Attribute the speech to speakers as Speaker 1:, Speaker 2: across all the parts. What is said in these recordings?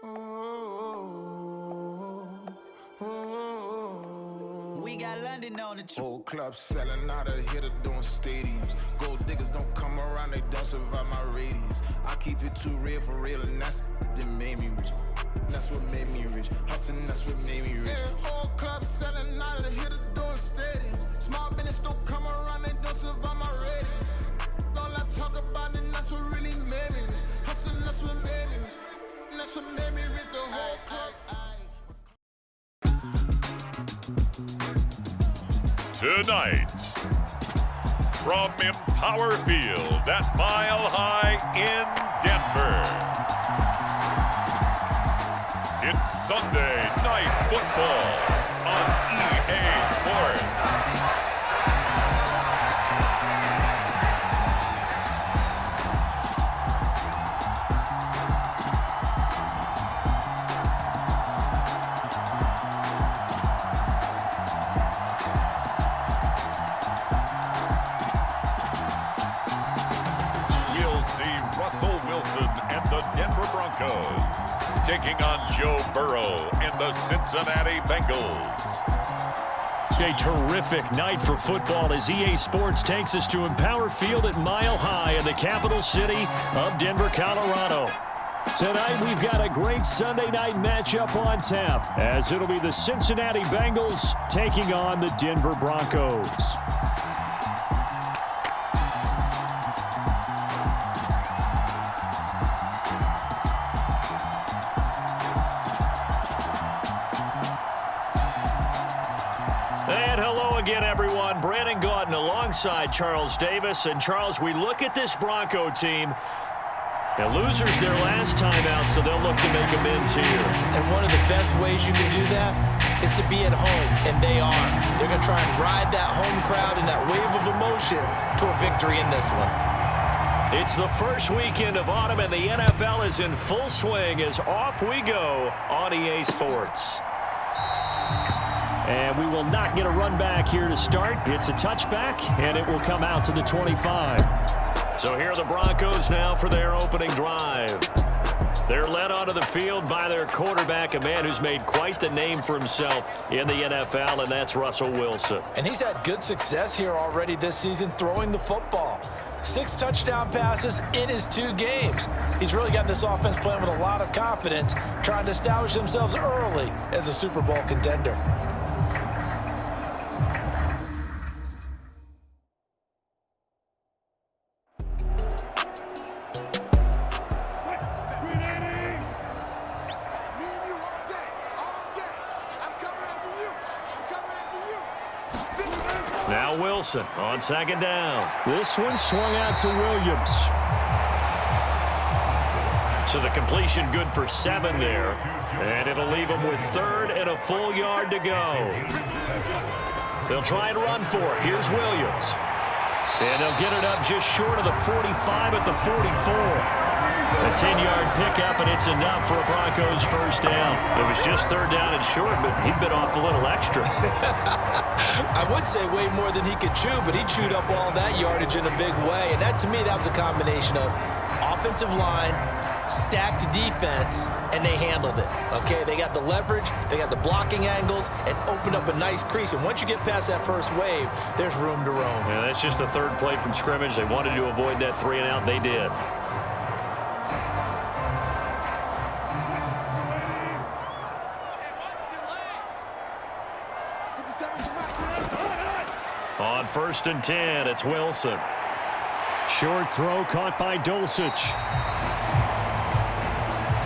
Speaker 1: We got London on the trip.
Speaker 2: Old clubs selling out of here to doing stadiums. Gold diggers don't come around, they don't survive my radius. I keep it too real for real, and that's that made me rich. That's what made me rich. Hustling, that's what made me rich. Yeah, old clubs selling out of here to doing stadiums. Small business don't come around, they don't survive my radius. All I talk about, and that's what really made me rich. Hustling, that's what made me rich. That's what made me rich, the whole club.
Speaker 3: Tonight, from Empower Field at Mile High in Denver, it's Sunday Night Football on EA Sports. And the Denver Broncos taking on Joe Burrow and the Cincinnati Bengals.
Speaker 4: A terrific night for football as EA Sports takes us to Empower Field at Mile High in the capital city of Denver, Colorado. Tonight we've got a great Sunday night matchup on tap as it'll be the Cincinnati Bengals taking on the Denver Broncos. And hello again, everyone. Brandon Gautin alongside Charles Davis. And, Charles, we look at this Bronco team. And losers their last time out, so they'll look to make amends here.
Speaker 5: And one of the best ways you can do that is to be at home, and they are. They're going to try and ride that home crowd and that wave of emotion to a victory in this one.
Speaker 4: It's the first weekend of autumn, and the NFL is in full swing as off we go on EA Sports. And we will not get a run back here to start. It's a touchback, and it will come out to the 25. So here are the Broncos now for their opening drive. They're led onto the field by their quarterback, a man who's made quite the name for himself in the NFL, and that's Russell Wilson.
Speaker 5: And he's had good success here already this season throwing the football. 6 touchdown passes in his 2 games. He's really got this offense playing with a lot of confidence, trying to establish themselves early as a Super Bowl contender.
Speaker 4: Now Wilson on second down. This one swung out to Williams. So the completion good for 7 there. And it'll leave them with 3rd and a full yard to go. They'll try and run for it. Here's Williams. And they'll get it up just short of the 45 at the 44. A 10-yard pickup, and it's enough for a Broncos first down. It was just 3rd down and short, but he'd been off a little extra.
Speaker 5: I would say way more than he could chew, but he chewed up all that yardage in a big way. And that, to me, that was a combination of offensive line, stacked defense, and they handled it. Okay, they got the leverage, they got the blocking angles, and opened up a nice crease. And once you get past that first wave, there's room to roam.
Speaker 4: Yeah, that's just the 3rd play from scrimmage. They wanted to avoid that 3-and-out. They did. On 1st and 10, it's Wilson. Short throw caught by Dulcich.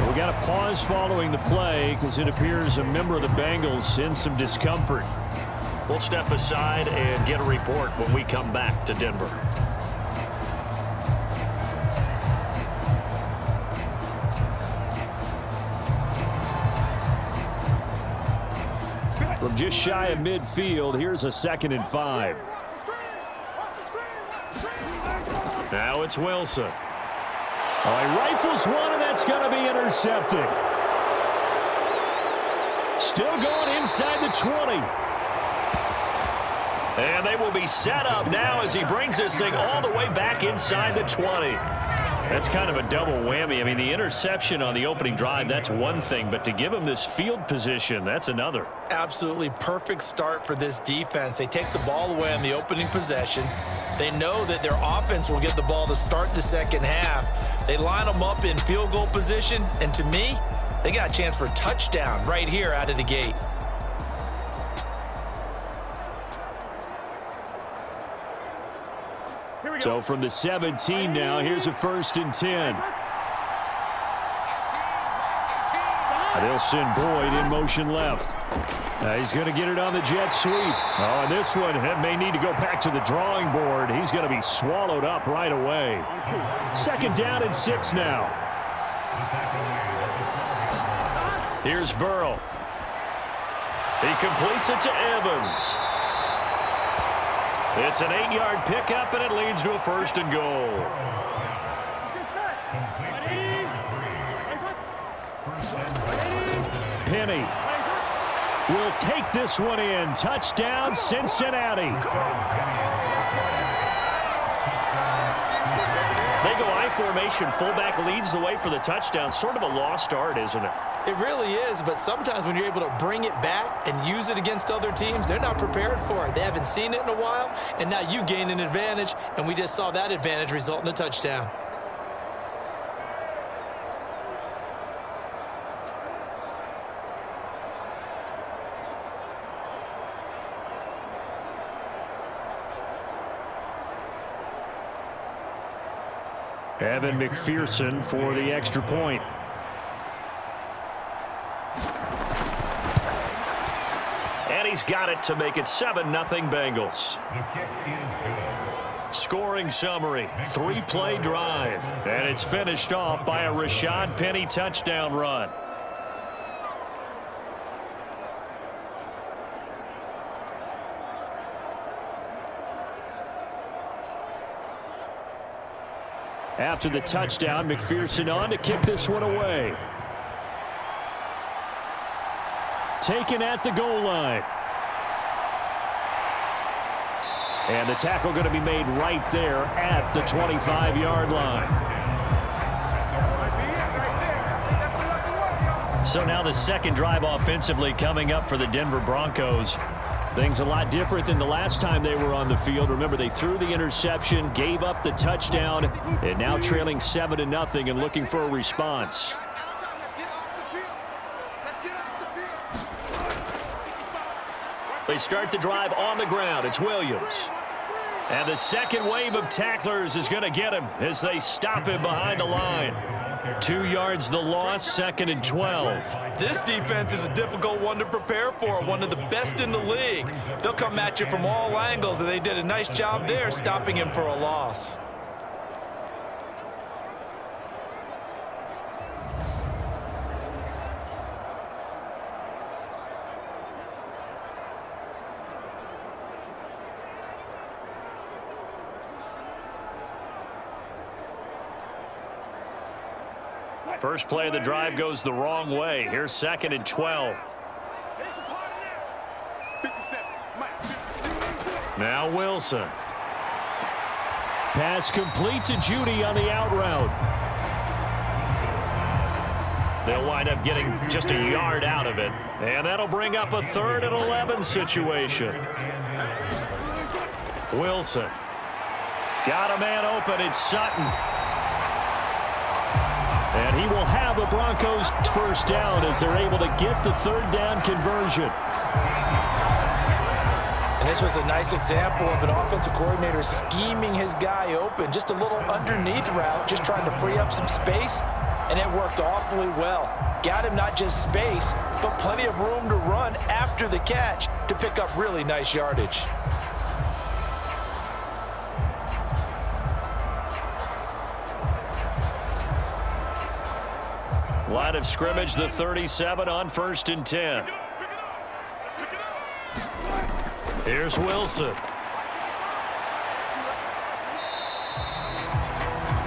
Speaker 4: We got a pause following the play because it appears a member of the Bengals in some discomfort. We'll step aside and get a report when we come back to Denver. From just shy of midfield, here's a 2nd and 5. Now it's Wilson. Oh, he rifles one, and that's going to be intercepted. Still going inside the 20. And they will be set up now as he brings this thing all the way back inside the 20. That's kind of a double whammy. I mean, the interception on the opening drive, that's one thing, but to give him this field position, that's another.
Speaker 5: Absolutely perfect start for this defense. They take the ball away on the opening possession. They know that their offense will get the ball to start the second half. They line them up in field goal position, and to me, they got a chance for a touchdown right here out of the gate.
Speaker 4: So from the 17 now, here's a 1st and 10. They'll send Boyd in motion left. He's going to get it on the jet sweep. Oh, and this one may need to go back to the drawing board. He's going to be swallowed up right away. 2nd down and 6 now. Here's Burrow. He completes it to Evans. It's an 8-yard pickup, and it leads to a 1st and goal. Penny will take this one in. Touchdown, Cincinnati. They go I formation. Fullback leads the way for the touchdown. Sort of a lost art, isn't it?
Speaker 5: It really is, but sometimes when you're able to bring it back and use it against other teams, they're not prepared for it. They haven't seen it in a while, and now you gain an advantage, and we just saw that advantage result in a touchdown.
Speaker 4: Evan McPherson for the extra point. And he's got it to make it 7-0 Bengals. Scoring summary, 3-play drive. And it's finished off by a Rashad Penny touchdown run. After the touchdown, McPherson on to kick this one away. Taken at the goal line. And the tackle going to be made right there at the 25-yard line. So now the second drive offensively coming up for the Denver Broncos. Things a lot different than the last time they were on the field. Remember, they threw the interception, gave up the touchdown, and now trailing 7-0 and looking for a response. They start the drive on the ground. It's Williams. And the second wave of tacklers is going to get him as they stop him behind the line. 2 yards the loss, 2nd and 12.
Speaker 5: This defense is a difficult one to prepare for, one of the best in the league. They'll come at you from all angles, and they did a nice job there stopping him for a loss.
Speaker 4: First play of the drive goes the wrong way. Here's 2nd and 12. Now Wilson. Pass complete to Judy on the out route. They'll wind up getting just a yard out of it. And that'll bring up a 3rd and 11 situation. Wilson. Got a man open. It's Sutton. And he will have a Broncos first down as they're able to get the 3rd down conversion.
Speaker 5: And this was a nice example of an offensive coordinator scheming his guy open. Just a little underneath route, just trying to free up some space, and it worked awfully well. Got him not just space, but plenty of room to run after the catch to pick up really nice yardage.
Speaker 4: Line of scrimmage, the 37 on 1st and 10. Here's Wilson.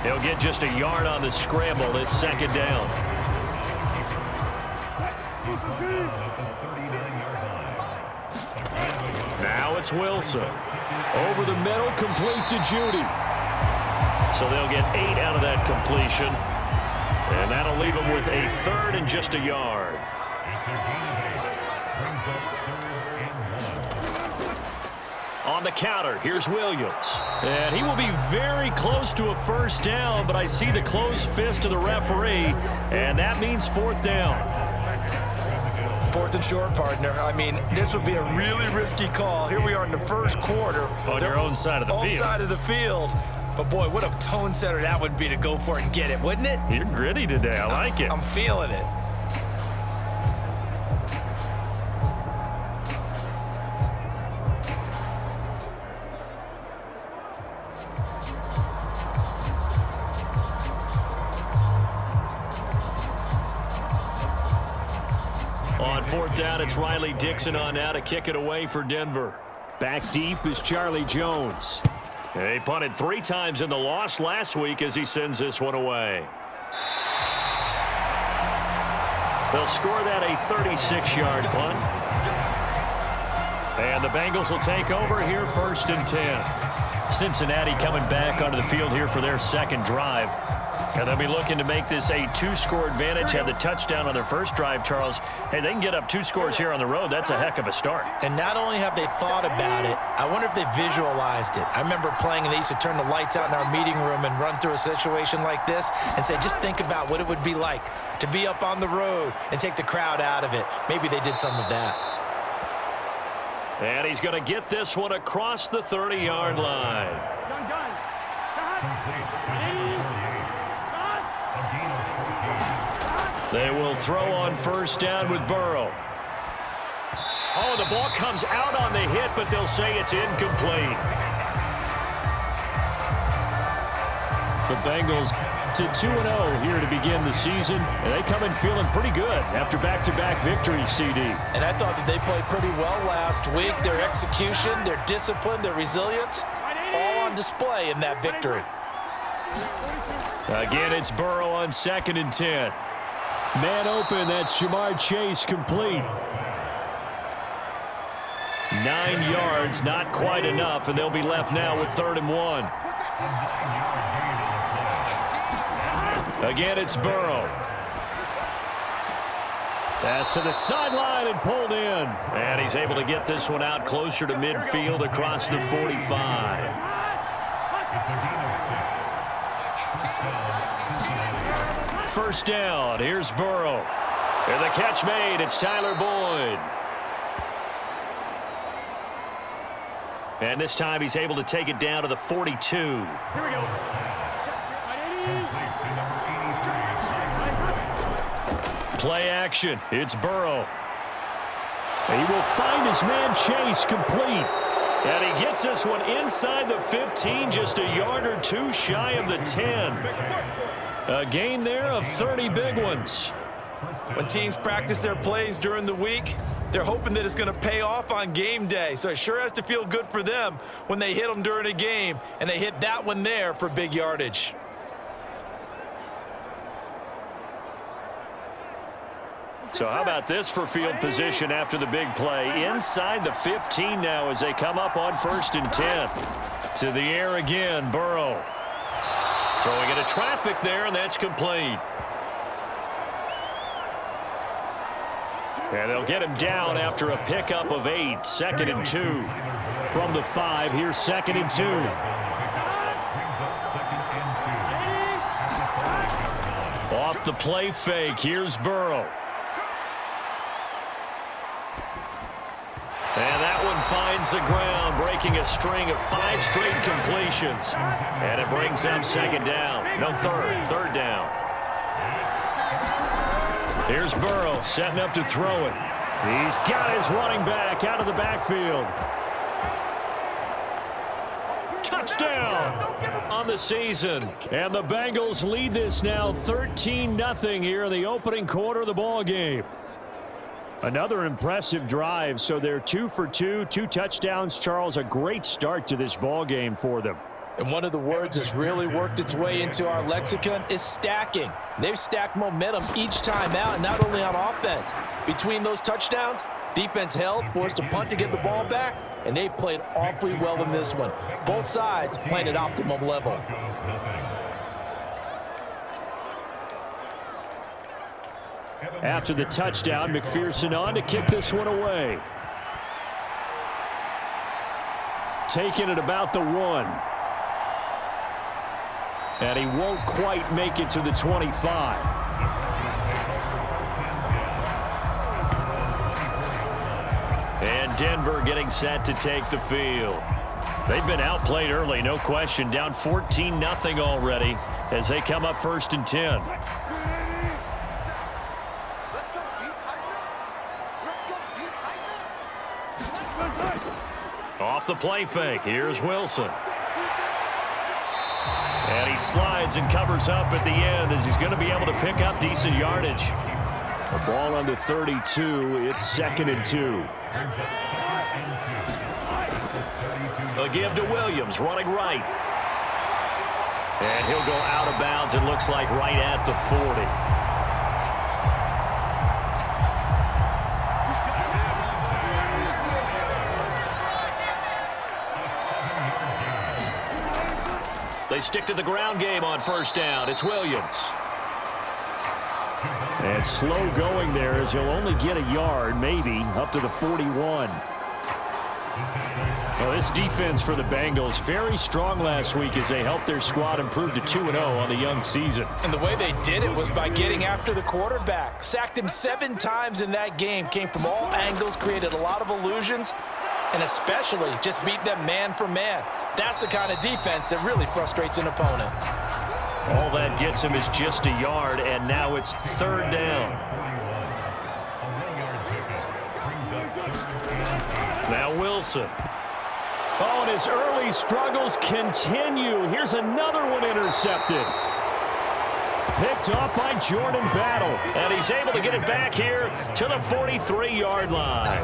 Speaker 4: He'll get just a yard on the scramble. It's 2nd down. Now it's Wilson. Over the middle, complete to Judy. So they'll get 8 out of that completion. And that'll leave them with a 3rd and just a yard. On the counter, here's Williams. And he will be very close to a first down, but I see the closed fist of the referee, and that means 4th down.
Speaker 5: 4th and short, partner. I mean, this would be a really risky call. Here we are in the first quarter.
Speaker 4: On your own side of the field.
Speaker 5: Own side of the field. But, boy, what a tone setter that would be to go for it and get it, wouldn't it?
Speaker 4: You're gritty today. I like it.
Speaker 5: I'm feeling it.
Speaker 4: On 4th down, it's Riley Dixon on now to kick it away for Denver. Back deep is Charlie Jones. He punted 3 times in the loss last week as he sends this one away. They'll score that a 36-yard punt. And the Bengals will take over here 1st and 10. Cincinnati coming back onto the field here for their 2nd drive. And they'll be looking to make this a 2-score advantage. Had the touchdown on their first drive, Charles. Hey, they can get up 2 scores here on the road. That's a heck of a start.
Speaker 5: And not only have they thought about it, I wonder if they visualized it. I remember playing and they used to turn the lights out in our meeting room and run through a situation like this and say, just think about what it would be like to be up on the road and take the crowd out of it. Maybe they did some of that.
Speaker 4: And he's going to get this one across the 30-yard line. They will throw on 1st down with Burrow. Oh, the ball comes out on the hit, but they'll say it's incomplete. The Bengals to 2-0 here to begin the season, and they come in feeling pretty good after back-to-back victories, CD.
Speaker 5: And I thought that they played pretty well last week. Their execution, their discipline, their resilience, all on display in that victory.
Speaker 4: Again, it's Burrow on 2nd and 10. Man open, that's Jamar Chase complete. 9 yards, not quite enough, and they'll be left now with 3rd and 1. Again, it's Burrow. Pass to the sideline and pulled in. And he's able to get this one out closer to midfield across the 45. First down, here's Burrow. And the catch made, it's Tyler Boyd. And this time he's able to take it down to the 42. Here we go. Play action, it's Burrow. He will find his man Chase complete. And he gets this one inside the 15, just a yard or 2 shy of the 10. A gain there of 30 big ones.
Speaker 5: When teams practice their plays during the week, they're hoping that it's going to pay off on game day. So it sure has to feel good for them when they hit them during a game, and they hit that one there for big yardage.
Speaker 4: So how about this for field position after the big play? Inside the 15 now as they come up on 1st and 10. To the air again, Burrow. Throwing into traffic there, and that's complete. And they'll get him down after a pickup of 8. 2nd and 2. From the 5, here's 2nd and 2. Off the play fake, here's Burrow. And that one finds the ground, breaking a string of 5 straight completions. And it brings up 2nd down. No, 3rd down. Here's Burrow setting up to throw it. He's got his running back out of the backfield. Touchdown on the season. And the Bengals lead this now 13-0 here in the opening quarter of the ball game. Another impressive drive, so they're 2 for 2, 2 touchdowns. Charles, a great start to this ball game for them.
Speaker 5: And one of the words that's really worked its way into our lexicon is stacking. They've stacked momentum each time out, not only on offense. Between those touchdowns, Defense held, forced a punt to get the ball back, and they played awfully well in this one. Both sides playing at optimum level.
Speaker 4: After the touchdown, McPherson on to kick this one away. Taking it about the 1. And he won't quite make it to the 25. And Denver getting set to take the field. They've been outplayed early, no question. Down 14-0 already as they come up 1st and 10. Off the play fake. Here's Wilson. And he slides and covers up at the end as he's going to be able to pick up decent yardage. The ball on the 32. It's 2nd and 2. A give to Williams, running right. And he'll go out of bounds, it looks like, right at the 40. They stick to the ground game on 1st down. It's Williams. And slow going there as he'll only get a yard, maybe, up to the 41. Well, this defense for the Bengals, very strong last week as they helped their squad improve to 2-0 on the young season.
Speaker 5: And the way they did it was by getting after the quarterback. Sacked him 7 times in that game. Came from all angles, created a lot of illusions, and especially just beat them man for man. That's the kind of defense that really frustrates an opponent.
Speaker 4: All that gets him is just a yard, and now it's 3rd down. Now Wilson. Oh, and his early struggles continue. Here's another one intercepted. Picked off by Jordan Battle. And he's able to get it back here to the 43-yard line.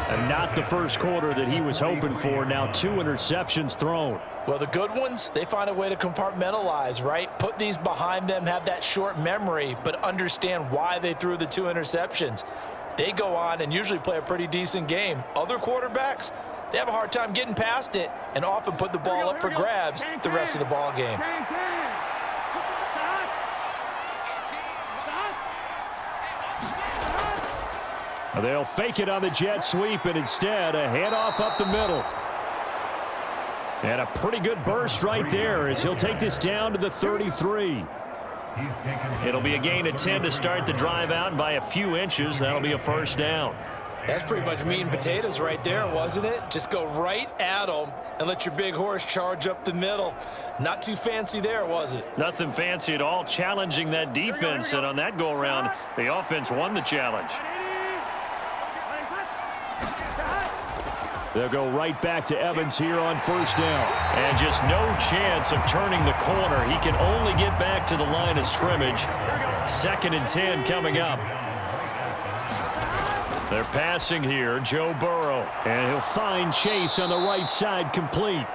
Speaker 4: And not the first quarter that he was hoping for. Now 2 interceptions thrown.
Speaker 5: Well, the good ones, they find a way to compartmentalize, right? Put these behind them, have that short memory, but understand why they threw the 2 interceptions. They go on and usually play a pretty decent game. Other quarterbacks, they have a hard time getting past it and often put the ball up for grabs the rest of the ball game.
Speaker 4: They'll fake it on the jet sweep, and instead a handoff up the middle. And a pretty good burst right there as he'll take this down to the 33. It'll be a gain of 10 to start the drive out, and by a few inches, that'll be a 1st down.
Speaker 5: That's pretty much meat and potatoes right there, wasn't it? Just go right at them and let your big horse charge up the middle. Not too fancy there, was it?
Speaker 4: Nothing fancy at all, challenging that defense, and on that go-around, the offense won the challenge. They'll go right back to Evans here on 1st down. And just no chance of turning the corner. He can only get back to the line of scrimmage. 2nd and 10 coming up. They're passing here, Joe Burrow. And he'll find Chase on the right side, complete.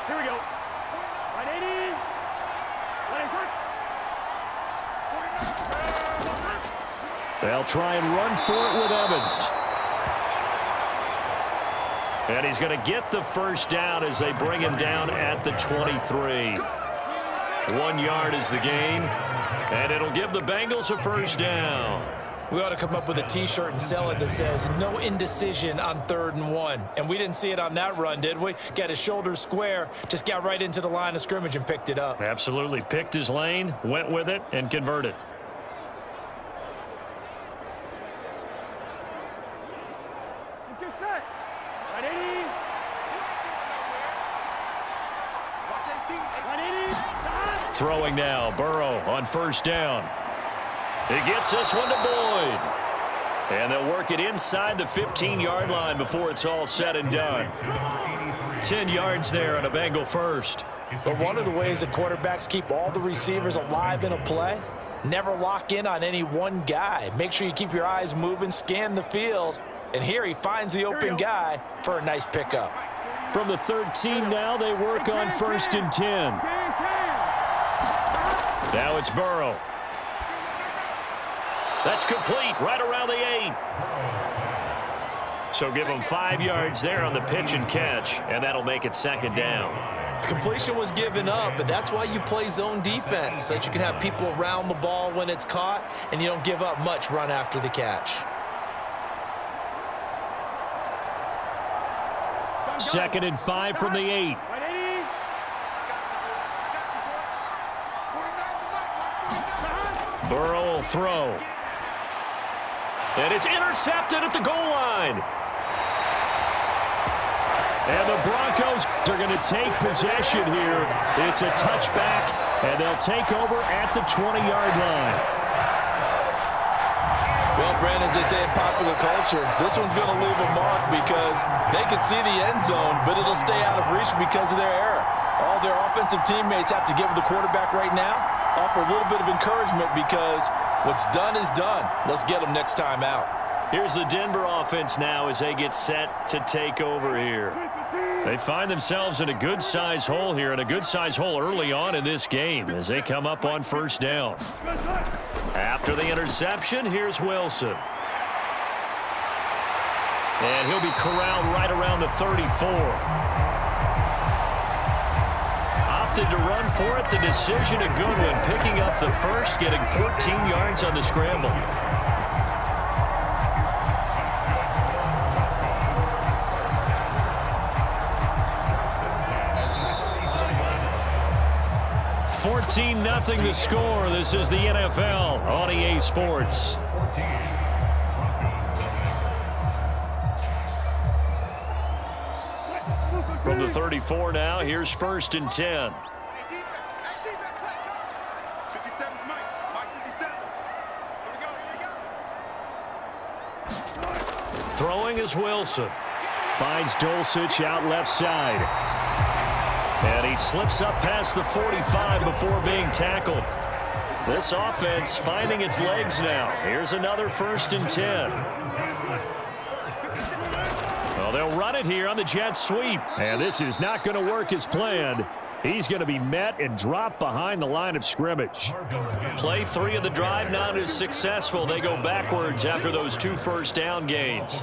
Speaker 6: Here we go. 180.
Speaker 4: They'll try and run for it with Evans. And he's going to get the 1st down as they bring him down at the 23. 1 yard is the gain, and it'll give the Bengals a 1st down.
Speaker 5: We ought to come up with a T-shirt and sell it that says, no indecision on 3rd and 1. And we didn't see it on that run, did we? Got his shoulders square, just got right into the line of scrimmage and picked it up.
Speaker 4: Absolutely. Picked his lane, went with it, and converted.
Speaker 6: Let's get set. 180. 180.
Speaker 4: Throwing now, Burrow on 1st down. He gets this one to Boyd. And they'll work it inside the 15-yard line before it's all said and done. 10 yards there on a Bengal 1st.
Speaker 5: But one of the ways that quarterbacks keep all the receivers alive in a play Never lock in on any one guy. Make sure you keep your eyes moving, scan the field. And here he finds the open guy for a nice pickup.
Speaker 4: From the 13 now, they work on 1st and 10. Now it's Burrow. That's complete right around the 8. So give him 5 yards there on the pitch and catch, and that'll make it 2nd down.
Speaker 5: Completion was given up, but that's why you play zone defense, so that you can have people around the ball when it's caught, and you don't give up much run after the catch.
Speaker 4: 2nd and 5 from the 8. Burrow will throw. And it's intercepted at the goal line. And the Broncos are going to take possession here. It's a touchback, and they'll take over at the 20-yard line.
Speaker 5: Well, Brandon, as they say in popular culture, this one's going to leave a mark because they can see the end zone, but it'll stay out of reach because of their error. All their offensive teammates have to give the quarterback right now, offer a little bit of encouragement because what's done is done. Let's get them next time out.
Speaker 4: Here's the Denver offense now as they get set to take over here. They find themselves in a good-sized hole here, and a good-sized hole early on in this game as they come up on 1st down. After the interception, here's Wilson. And he'll be corralled right around the 34. Opted to run for it. The decision a good one, picking up the first, getting 14 yards on the scramble. Nothing the score. This is the NFL on EA Sports. From the 34 now, here's 1st and 10. Throwing is Wilson. Finds Dulcich out left side. And he slips up past the 45 before being tackled. This offense finding its legs now. Here's another 1st and 10. Well, they'll run it here on the jet sweep. And this is not going to work as planned. He's going to be met and dropped behind the line of scrimmage. Play 3 of the drive not as successful. They go backwards after those 2 first down gains.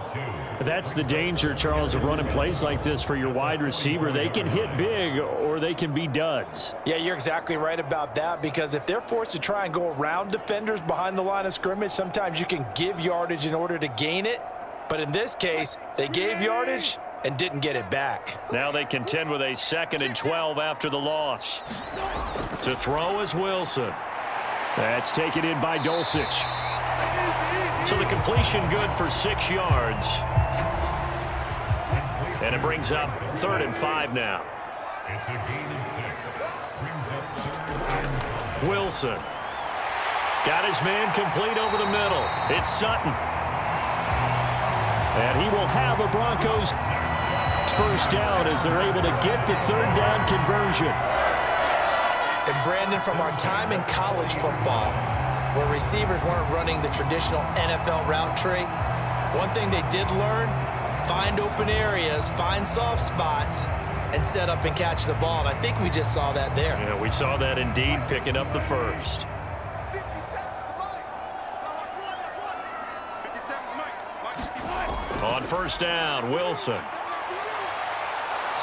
Speaker 4: That's the danger, Charles, of running plays like this for your wide receiver. They can hit big or they can be duds.
Speaker 5: Yeah, you're exactly right about that, because if they're forced to try and go around defenders behind the line of scrimmage, sometimes you can give yardage in order to gain it. But in this case, they gave yardage and didn't get it back.
Speaker 4: Now they contend with a 2nd and 12 after the loss. To throw is Wilson. That's taken in by Dulcich. So the completion good for 6 yards. And it brings up 3rd and 5 now. Wilson. Got his man complete over the middle. It's Sutton. And he will have a Broncos first down as they're able to get the 3rd down conversion.
Speaker 5: And Brandon, from our time in college football, where receivers weren't running the traditional NFL route tree, one thing they did learn: find open areas, find soft spots, and set up and catch the ball. And I think we just saw that there.
Speaker 4: Yeah, we saw that indeed, picking up the first. On 1st down, Wilson.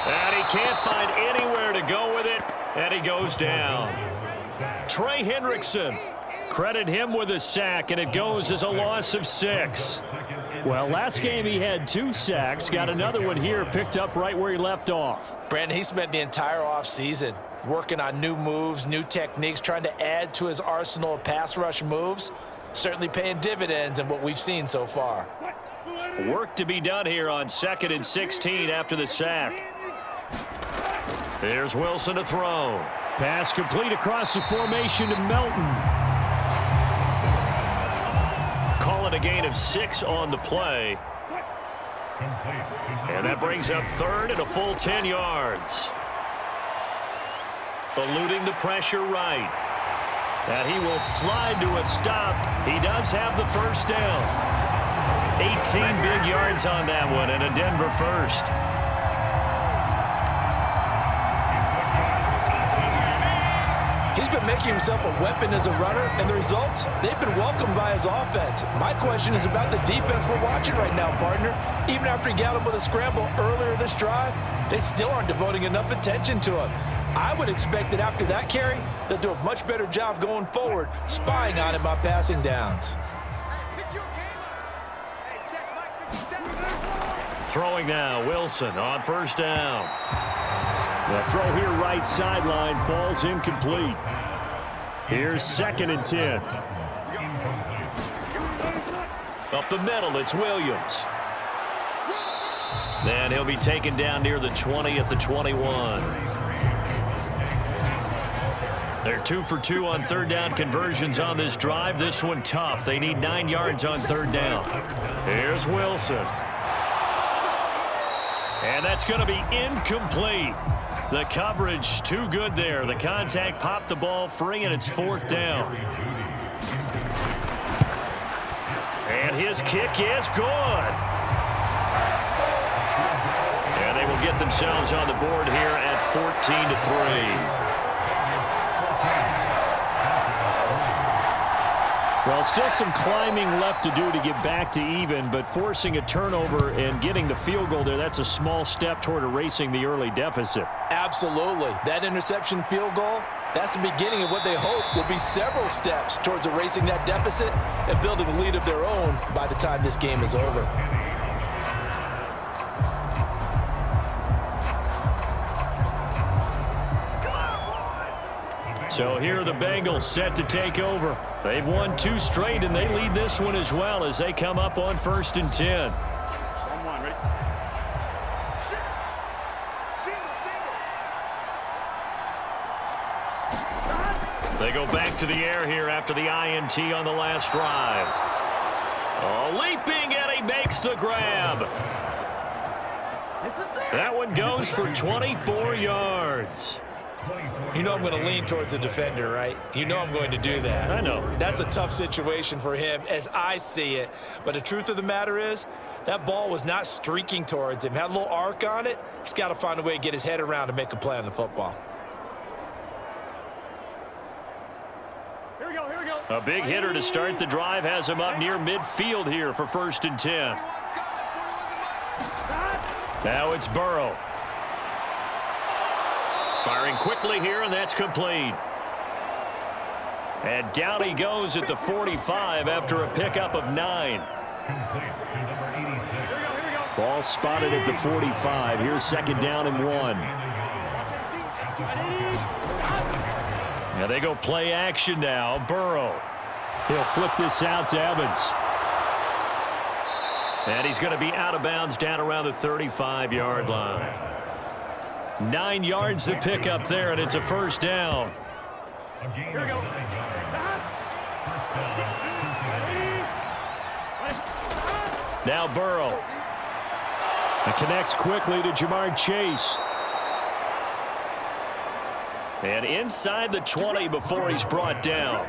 Speaker 4: And he can't find anywhere to go with it, and he goes down. Trey Hendrickson, credit him with a sack, and it goes as a loss of 6. Well, last game he had 2 sacks, got another one here, picked up right where he left off.
Speaker 5: Brandon, he spent the entire offseason working on new moves, new techniques, trying to add to his arsenal of pass rush moves. Certainly paying dividends in what we've seen so far.
Speaker 4: Work to be done here on 2nd and 16 after the sack. Here's Wilson to throw. Pass complete across the formation to Melton. Call it a gain of 6 on the play. And that brings up 3rd and a full 10 yards. Eluding the pressure right. And he will slide to a stop. He does have the first down. 18 big yards on that one and a Denver first.
Speaker 5: He's been making himself a weapon as a runner, and the results, they've been welcomed by his offense. My question is about the defense we're watching right now, partner. Even after he got him with a scramble earlier this drive, they still aren't devoting enough attention to him. I would expect that after that carry, they'll do a much better job going forward, spying on him on passing downs.
Speaker 4: Throwing now, Wilson on first down. The throw here right sideline falls incomplete. Here's 2nd and 10. Up the middle, it's Williams. Then he'll be taken down near the 20 at the 21. They're 2 for 2 on third down conversions on this drive. This one tough. They need 9 yards on third down. Here's Wilson. And that's going to be incomplete. The coverage too good there. The contact popped the ball free, and it's 4th down. And his kick is good. And they will get themselves on the board here at 14-3. Well, still some climbing left to do to get back to even, but forcing a turnover and getting the field goal there, that's a small step toward erasing the early deficit.
Speaker 5: Absolutely. That interception field goal, that's the beginning of what they hope will be several steps towards erasing that deficit and building a lead of their own by the time this game is over.
Speaker 4: So here are the Bengals set to take over. They've won 2 straight, and they lead this one as well as they come up on 1st and 10.
Speaker 6: Ready?
Speaker 4: They go back to the air here after the INT on the last drive. Oh, leaping, and he makes the grab. That one goes for 24 yards.
Speaker 5: You know I'm going to lean towards the defender, right? You know I'm going to do that.
Speaker 4: I know.
Speaker 5: That's a tough situation for him as I see it. But the truth of the matter is, that ball was not streaking towards him. Had a little arc on it. He's got to find a way to get his head around to make a play on the football.
Speaker 6: Here we go, here we go.
Speaker 4: A big hitter to start the drive has him up near midfield here for 1st and 10. Now it's Burrow. Firing quickly here, and that's complete. And down he goes at the 45 after a pickup of 9. Ball spotted at the 45. Here's 2nd down and 1. Now they go play action now. Burrow. He'll flip this out to Evans. And he's going to be out of bounds down around the 35-yard line. 9 yards to pick up there, and it's a 1st down.
Speaker 6: Here we go.
Speaker 4: Now Burrow. And connects quickly to Jamar Chase. And inside the 20 before he's brought down.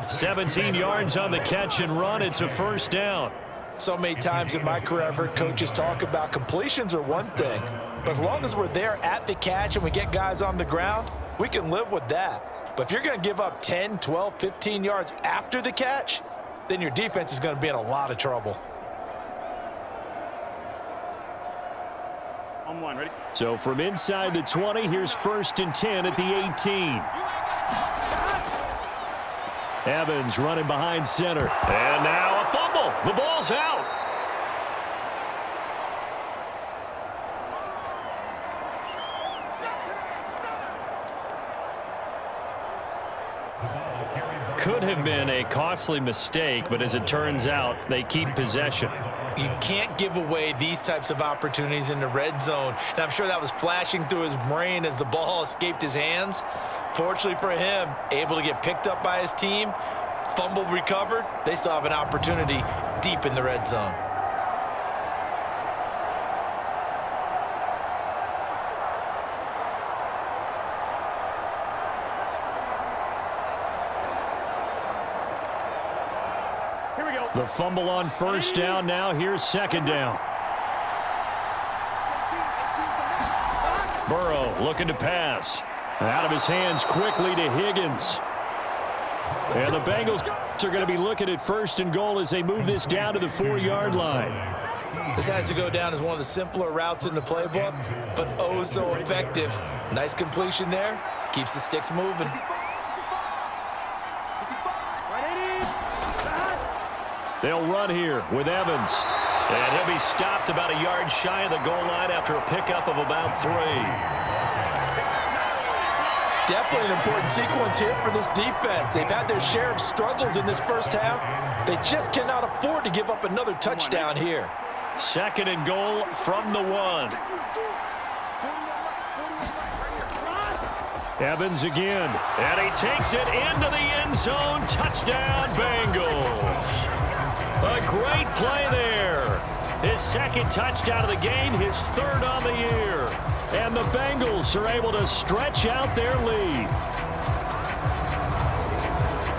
Speaker 4: 17 yards on the catch and run. It's a 1st down.
Speaker 5: So many times in my career I've heard coaches talk about completions are one thing. But as long as we're there at the catch and we get guys on the ground, we can live with that. But if you're going to give up 10, 12, 15 yards after the catch, then your defense is going to be in a lot of trouble.
Speaker 6: On 1, ready?
Speaker 4: So from inside the 20, here's 1st and 10 at the 18. Evans running behind center. And now a fumble. The ball's out. Could have been a costly mistake, but as it turns out, they keep possession.
Speaker 5: You can't give away these types of opportunities in the red zone. And I'm sure that was flashing through his brain as the ball escaped his hands. Fortunately for him, able to get picked up by his team, fumble recovered. They still have an opportunity deep in the red zone.
Speaker 6: Here we go.
Speaker 4: The fumble on first down. Now here's second down. Burrow looking to pass. Out of his hands quickly to Higgins. And the Bengals are going to be looking at first and goal as they move this down to the 4-yard line.
Speaker 5: This has to go down as one of the simpler routes in the playbook, but oh so effective. Nice completion there. Keeps the sticks moving.
Speaker 4: They'll run here with Evans. And he'll be stopped about a yard shy of the goal line after a pickup of about 3.
Speaker 5: Definitely an important sequence here for this defense. They've had their share of struggles in this first half. They just cannot afford to give up another touchdown here.
Speaker 4: Second and goal from the 1. Evans again. And he takes it into the end zone. Touchdown, Bengals. A great play there. His second touchdown of the game, his third on the year. And the Bengals are able to stretch out their lead.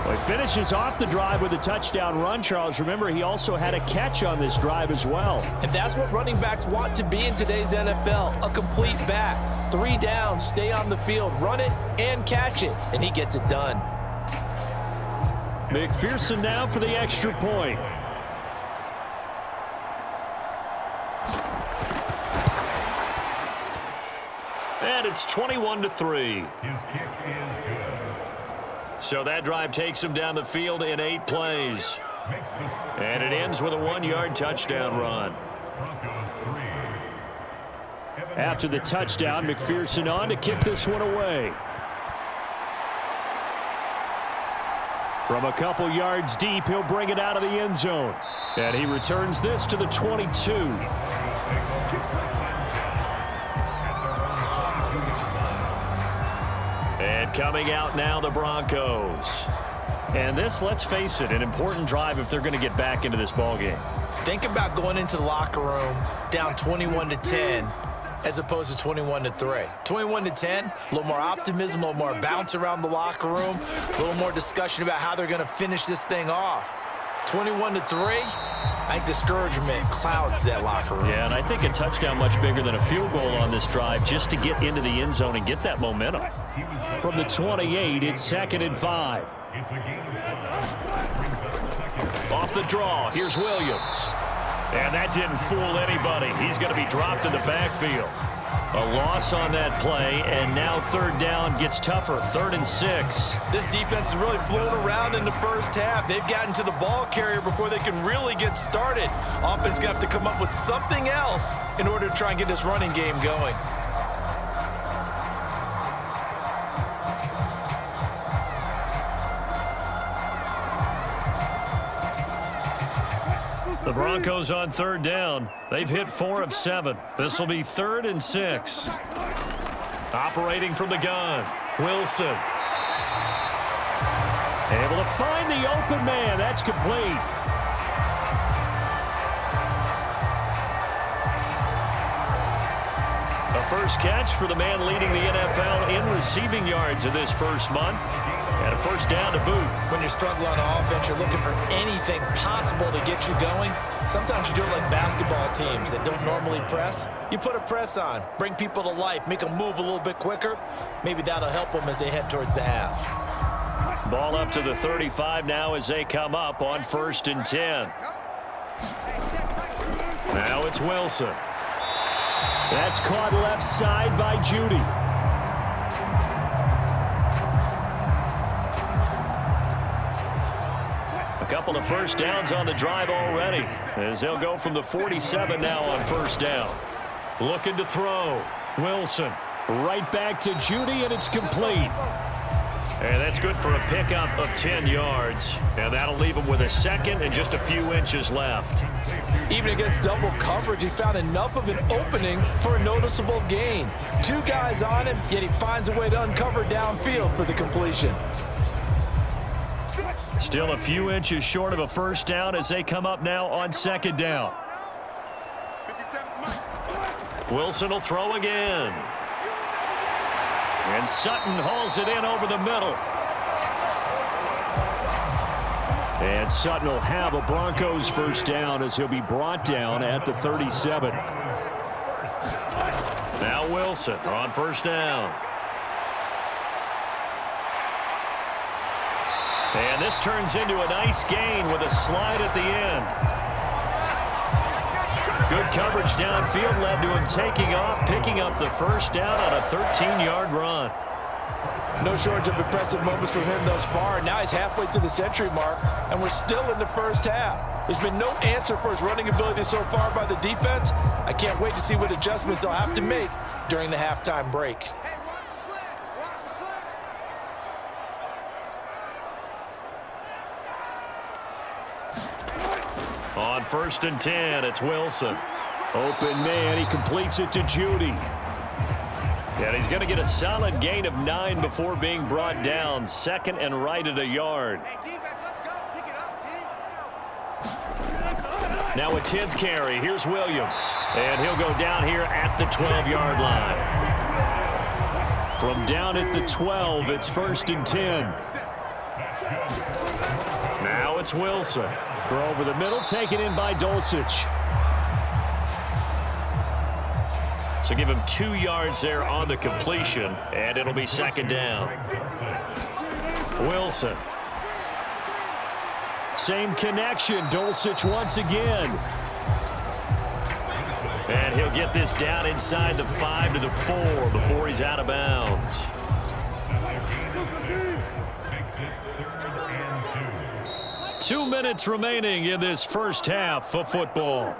Speaker 4: Well, he finishes off the drive with a touchdown run, Charles. Remember, he also had a catch on this drive as well.
Speaker 5: And that's what running backs want to be in today's NFL, a complete back. 3 downs, stay on the field, run it, and catch it. And he gets it done.
Speaker 4: McPherson now for the extra point. And it's 21-3. So that drive takes him down the field in 8 plays. And it ends with a 1-yard touchdown run. After the touchdown, McPherson on to kick this one away. From a couple yards deep, he'll bring it out of the end zone. And he returns this to the 22. And coming out now, the Broncos. And this, let's face it, an important drive if they're going to get back into this ballgame.
Speaker 5: Think about going into the locker room down 21-10 as opposed to 21-3. 21-10, a little more optimism, a little more bounce around the locker room, a little more discussion about how they're going to finish this thing off. 21-3, I think discouragement clouds that locker room.
Speaker 4: Yeah, and I think a touchdown much bigger than a field goal on this drive just to get into the end zone and get that momentum. From the 28, it's 2nd and 5. Off the draw, here's Williams. And that didn't fool anybody. He's going to be dropped in the backfield. A loss on that play, and now 3rd down gets tougher. 3rd and 6.
Speaker 5: This defense has really flown around in the first half. They've gotten to the ball carrier before they can really get started. Offense going to have to come up with something else in order to try and get this running game going.
Speaker 4: The Broncos on 3rd down. They've hit 4 of 7. This will be 3rd and 6. Operating from the gun, Wilson. Able to find the open man. That's complete. A first catch for the man leading the NFL in receiving yards in this first month. And a first down to boot.
Speaker 5: When you're struggling on offense, you're looking for anything possible to get you going. Sometimes you do it like basketball teams that don't normally press. You put a press on, bring people to life, make them move a little bit quicker. Maybe that'll help them as they head towards the half.
Speaker 4: Ball up to the 35 now as they come up on 1st and 10. Now it's Wilson. That's caught left side by Judy. A couple of first downs on the drive already as they'll go from the 47 now on 1st down. Looking to throw. Wilson right back to Judy, and it's complete. And that's good for a pickup of 10 yards. And that'll leave him with a 2nd and just a few inches left.
Speaker 5: Even against double coverage, he found enough of an opening for a noticeable gain. 2 guys on him, yet he finds a way to uncover downfield for the completion.
Speaker 4: Still a few inches short of a first down as they come up now on 2nd down. Wilson will throw again. And Sutton hauls it in over the middle. And Sutton will have a Broncos first down as he'll be brought down at the 37. Now Wilson on first down. And this turns into a nice gain with a slide at the end. Good coverage downfield led to him taking off, picking up the first down on a 13-yard run.
Speaker 5: No shortage of impressive moments from him thus far. Now he's halfway to the century mark, and we're still in the first half. There's been no answer for his running ability so far by the defense. I can't wait to see what adjustments they'll have to make during the halftime break.
Speaker 4: On 1st and 10, it's Wilson. Open man, he completes it to Judy. And he's going to get a solid gain of 9 before being brought down. Second and right at a yard. Now a 10th carry. Here's Williams. And he'll go down here at the 12-yard line. From down at the 12, it's 1st and 10. Now it's Wilson. Throw over the middle, taken in by Dulcich. So give him 2 yards there on the completion, and it'll be 2nd down. Wilson. Same connection. Dulcich once again. And he'll get this down inside the 5 to the 4 before he's out of bounds. Two minutes remaining in this first half of football.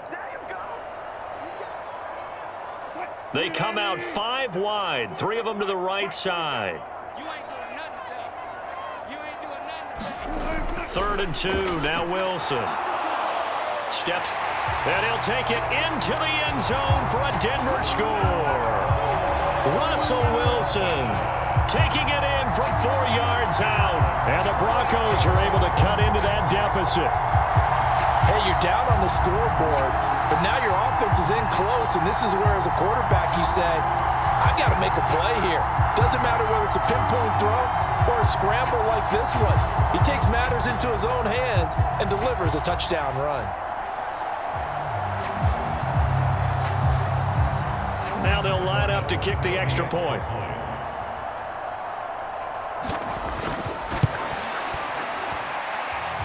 Speaker 4: They come out 5 wide, 3 of them to the right side. 3rd and 2, now Wilson. Steps, and he'll take it into the end zone for a Denver score. Russell Wilson taking it in from 4 yards out. And the Broncos are able to cut into that deficit.
Speaker 5: Hey, you're down on the scoreboard, but now your offense is in close, and this is where, as a quarterback, you say, I got to make a play here. Doesn't matter whether it's a pinpoint throw or a scramble like this one. He takes matters into his own hands and delivers a touchdown run.
Speaker 4: Now they'll line up to kick the extra point.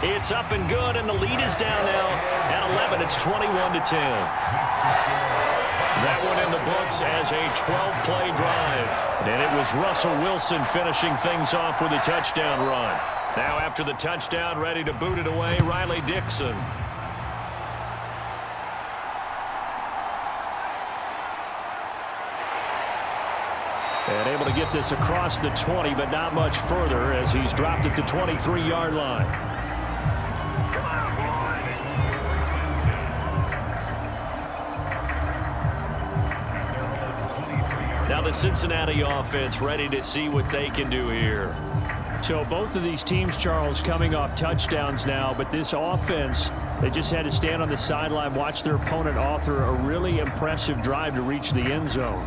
Speaker 4: It's up and good, and the lead is down now at 11. It's 21-10. That one in the books as a 12-play drive. And it was Russell Wilson finishing things off with a touchdown run. Now after the touchdown, ready to boot it away, Riley Dixon. And able to get this across the 20, but not much further as he's dropped at the 23-yard line. Now the Cincinnati offense ready to see what they can do here. So both of these teams, Charles, coming off touchdowns now, but this offense, they just had to stand on the sideline, watch their opponent author a really impressive drive to reach the end zone.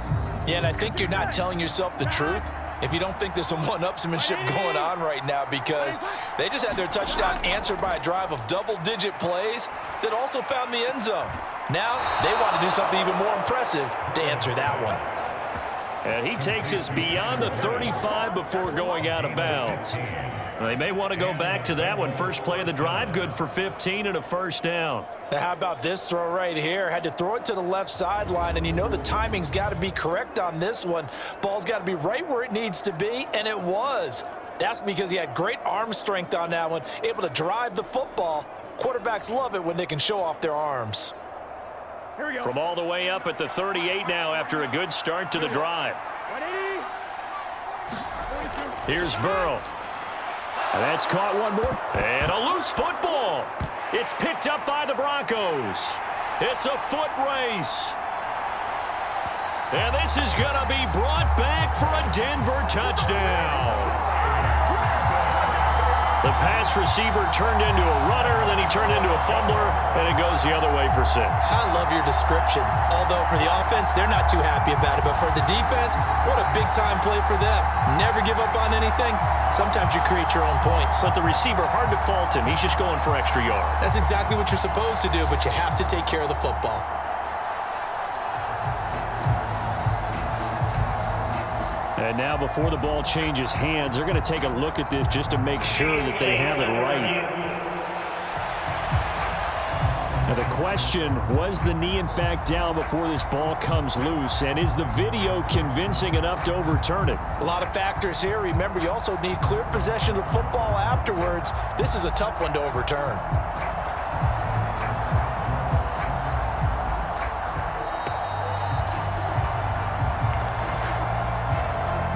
Speaker 5: Yeah, and I think you're not telling yourself the truth if you don't think there's some one-upsmanship going on right now, because they just had their touchdown answered by a drive of double-digit plays that also found the end zone. Now they want to do something even more impressive to answer that one.
Speaker 4: And he takes us beyond the 35 before going out of bounds. They may want to go back to that one. First play of the drive, good for 15 and a first down.
Speaker 5: Now how about this throw right here? Had to throw it to the left sideline, and you know the timing's got to be correct on this one. Ball's got to be right where it needs to be, and it was. That's because he had great arm strength on that one, able to drive the football. Quarterbacks love it when they can show off their arms.
Speaker 6: Here we go.
Speaker 4: From all the way up at the 38 now after a good start to the drive.
Speaker 6: 180.
Speaker 4: Here's Burrow. And that's caught one more. And a loose football. It's picked up by the Broncos. It's a foot race. And this is going to be brought back for a Denver touchdown. The pass receiver turned into a runner, then he turned into a fumbler, and it goes the other way for 6.
Speaker 5: I love your description. Although for the offense, they're not too happy about it. But for the defense, what a big-time play for them. Never give up on anything. Sometimes you create your own points.
Speaker 4: But the receiver, hard to fault him. He's just going for extra yard.
Speaker 5: That's exactly what you're supposed to do, but you have to take care of the football.
Speaker 4: And now before the ball changes hands, they're going to take a look at this just to make sure that they have it right. Now the question, was the knee in fact down before this ball comes loose? And is the video convincing enough to overturn it?
Speaker 5: A lot of factors here. Remember, you also need clear possession of football afterwards. This is a tough one to overturn.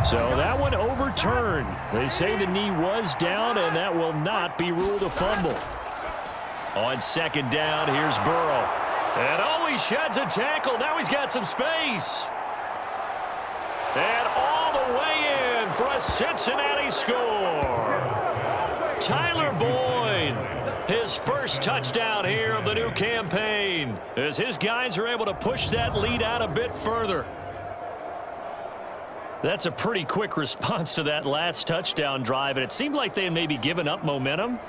Speaker 4: So that one overturned. They say the knee was down, and that will not be ruled a fumble. On second down, here's Burrow. And oh, he sheds a tackle. Now he's got some space. And all the way in for a Cincinnati score. Tyler Boyd, his first touchdown here of the new campaign, as his guys are able to push that lead out a bit further. That's a pretty quick response to that last touchdown drive, and it seemed like they had maybe given up momentum.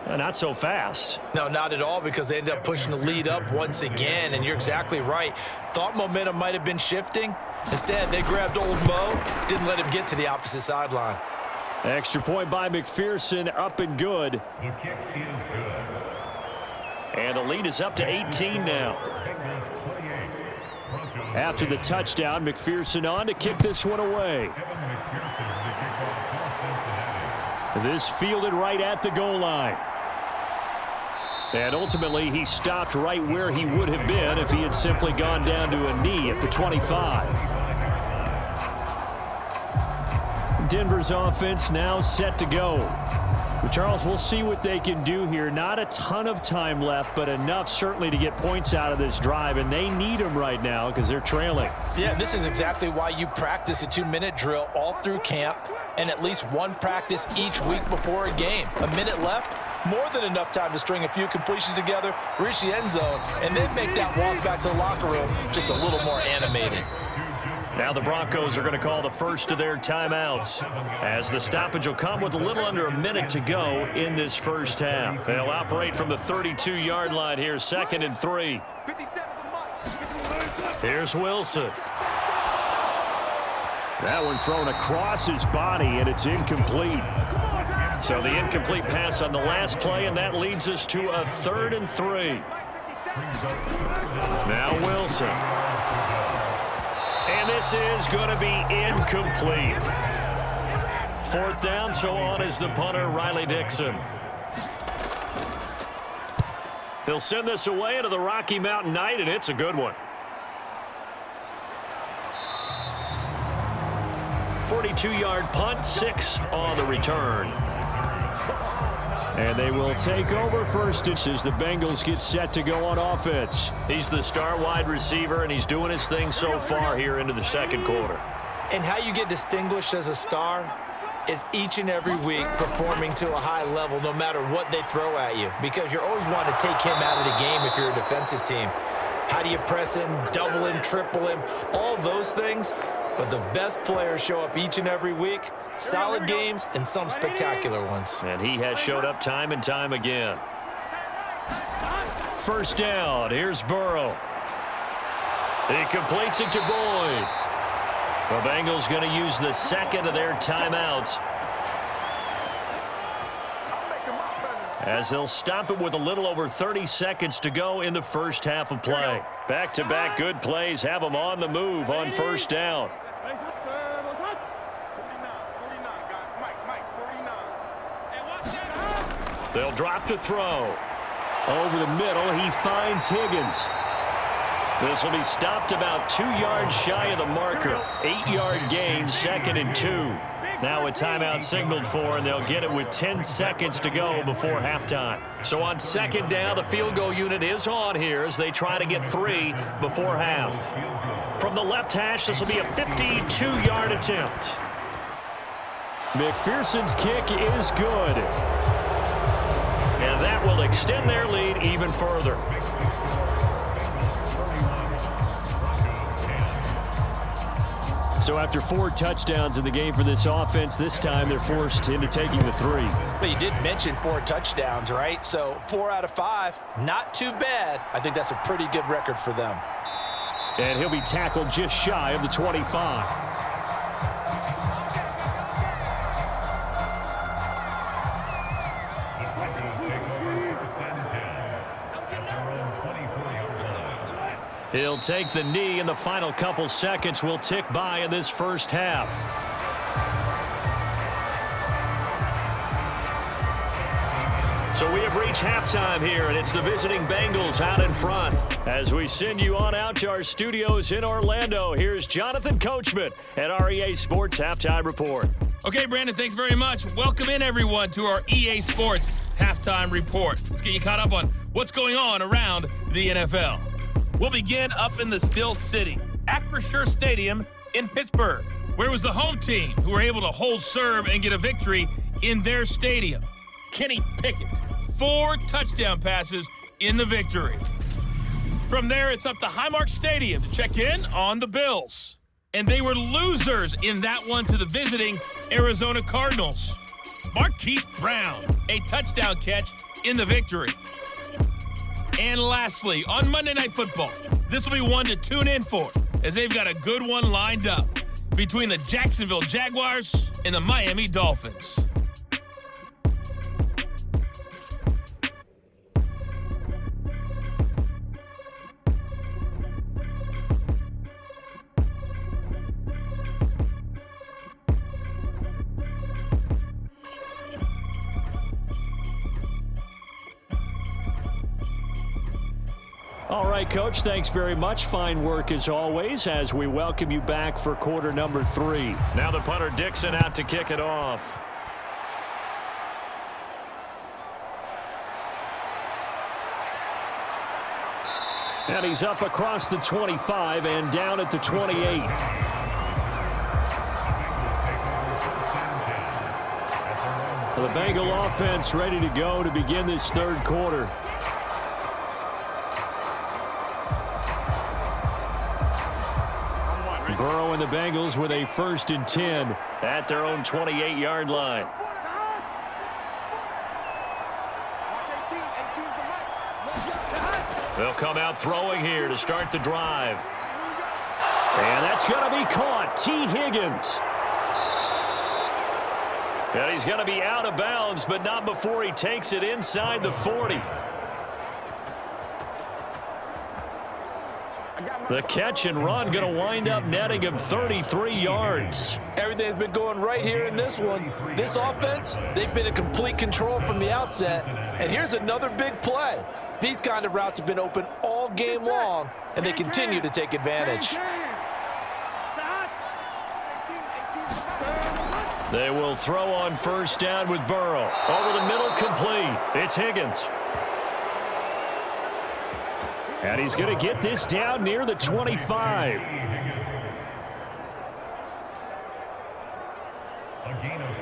Speaker 4: Not so fast.
Speaker 5: No, not at all, because they ended up pushing the lead up once again, and you're exactly right. Thought momentum might have been shifting. Instead, they grabbed old Mo, didn't let him get to the opposite sideline.
Speaker 4: Extra point by McPherson, up and good.
Speaker 6: The kick is good.
Speaker 4: And the lead is up to 18 now. After the touchdown, McPherson on to kick this one away. This fielded right at the goal line. And ultimately, he stopped right where he would have been if he had simply gone down to a knee at the 25. Denver's offense now set to go. But Charles, we'll see what they can do here. Not a ton of time left, but enough certainly to get points out of this drive, and they need them right now because they're trailing.
Speaker 5: Yeah, this is exactly why you practice a 2-minute drill all through camp and at least one practice each week before a game. A minute left, more than enough time to string a few completions together, reach the end zone, and then make that walk back to the locker room just a little more animated.
Speaker 4: Now the Broncos are going to call the first of their timeouts, as the stoppage will come with a little under a minute to go in this first half. They'll operate from the 32-yard line here, 2nd and 3. Here's Wilson. That one thrown across his body, and it's incomplete. So the incomplete pass on the last play, and that leads us to a 3rd and 3. Now Wilson. And this is going to be incomplete. 4th down, so on is the punter, Riley Dixon. He'll send this away into the Rocky Mountain night, and it's a good one. 42-yard punt, 6 on the return. And they will take over first as the Bengals get set to go on offense. He's the star wide receiver, and he's doing his thing so far here into the second quarter.
Speaker 5: And how you get distinguished as a star is each and every week performing to a high level no matter what they throw at you, because you're always wanting to take him out of the game if you're a defensive team. How do you press him, double him, triple him, all those things? But the best players show up each and every week. Solid games and some spectacular ones.
Speaker 4: And he has showed up time and time again. First down. Here's Burrow. He completes it to Boyd. The Bengals going to use the second of their timeouts, as they'll stop it with a little over 30 seconds to go in the first half of play. Back-to-back good plays have them on the move on first down. They'll drop to throw. Over the middle, he finds Higgins. This will be stopped about 2 yards shy of the marker. 8-yard gain, 2nd and 2. Now a timeout signaled for, and they'll get it with 10 seconds to go before halftime. So on second down, the field goal unit is on here as they try to get 3 before half. From the left hash, this will be a 52-yard attempt. McPherson's kick is good. and that will extend their lead even further. So after 4 touchdowns in the game for this offense, this time they're forced into taking the 3.
Speaker 5: But you did mention 4 touchdowns, right? So 4 out of 5, not too bad. I think that's a pretty good record for them.
Speaker 4: And he'll be tackled just shy of the 25. He'll take the knee, and the final couple seconds will tick by in this first half. So we have reached halftime here, and it's the visiting Bengals out in front. As we send you on out to our studios in Orlando, here's Jonathan Coachman at our EA Sports Halftime Report.
Speaker 7: Okay, Brandon, thanks very much. Welcome in, everyone, to our EA Sports Halftime Report. Let's get you caught up on what's going on around the NFL. We'll begin up in the Still City, Acrisure Stadium in Pittsburgh, where it was the home team who were able to hold serve and get a victory in their stadium. Kenny Pickett, 4 touchdown passes in the victory. From there, it's up to Highmark Stadium to check in on the Bills. And they were losers in that one to the visiting Arizona Cardinals. Marquise Brown, a touchdown catch in the victory. And lastly, on Monday Night Football, this will be one to tune in for, as they've got a good one lined up between the Jacksonville Jaguars and the Miami Dolphins.
Speaker 4: All right, Coach, thanks very much. Fine work as always as we welcome you back for quarter number 3. Now the punter Dixon out to kick it off. And he's up across the 25 and down at the 28. The Bengal offense ready to go to begin this third quarter. Burrow and the Bengals with a 1st and 10 at their own 28-yard line. They'll come out throwing here to start the drive. And that's going to be caught. T. Higgins. And he's going to be out of bounds, but not before he takes it inside the 40. The catch and run going to wind up netting him 33 yards.
Speaker 5: Everything's been going right here in this one. This offense, they've been in complete control from the outset. And here's another big play. These kind of routes have been open all game long, and they continue to take advantage.
Speaker 4: They will throw on 1st down with Burrow. Over the middle, complete. It's Higgins. And he's going to get this down near the 25.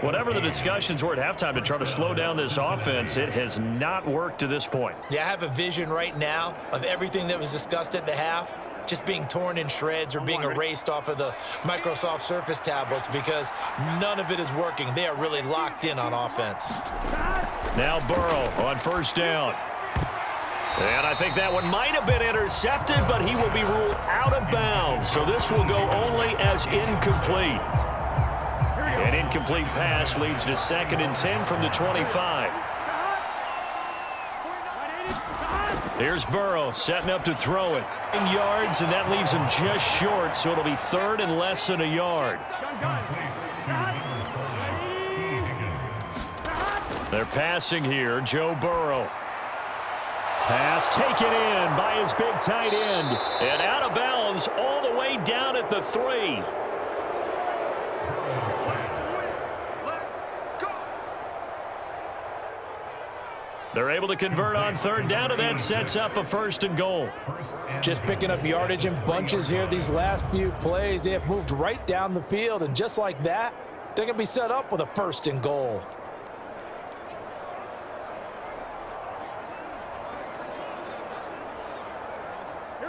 Speaker 4: Whatever the discussions were at halftime to try to slow down this offense, it has not worked to this point.
Speaker 5: Yeah, I have a vision right now of everything that was discussed at the half just being torn in shreds or being erased off of the Microsoft Surface tablets because none of it is working. They are really locked in on offense.
Speaker 4: Now Burrow on 1st down. And I think that one might have been intercepted, but he will be ruled out of bounds. So this will go only as incomplete. An incomplete pass leads to 2nd and 10 from the 25. Here's Burrow setting up to throw it. In yards, and that leaves him just short, so it'll be 3rd and less than a yard. They're passing here. Joe Burrow. Pass taken in by his big tight end. And out of bounds all the way down at the 3. They're able to convert on 3rd down, and that sets up a 1st and goal.
Speaker 5: Just picking up yardage in bunches here these last few plays. They have moved right down the field, and just like that, they're going to be set up with a 1st and goal.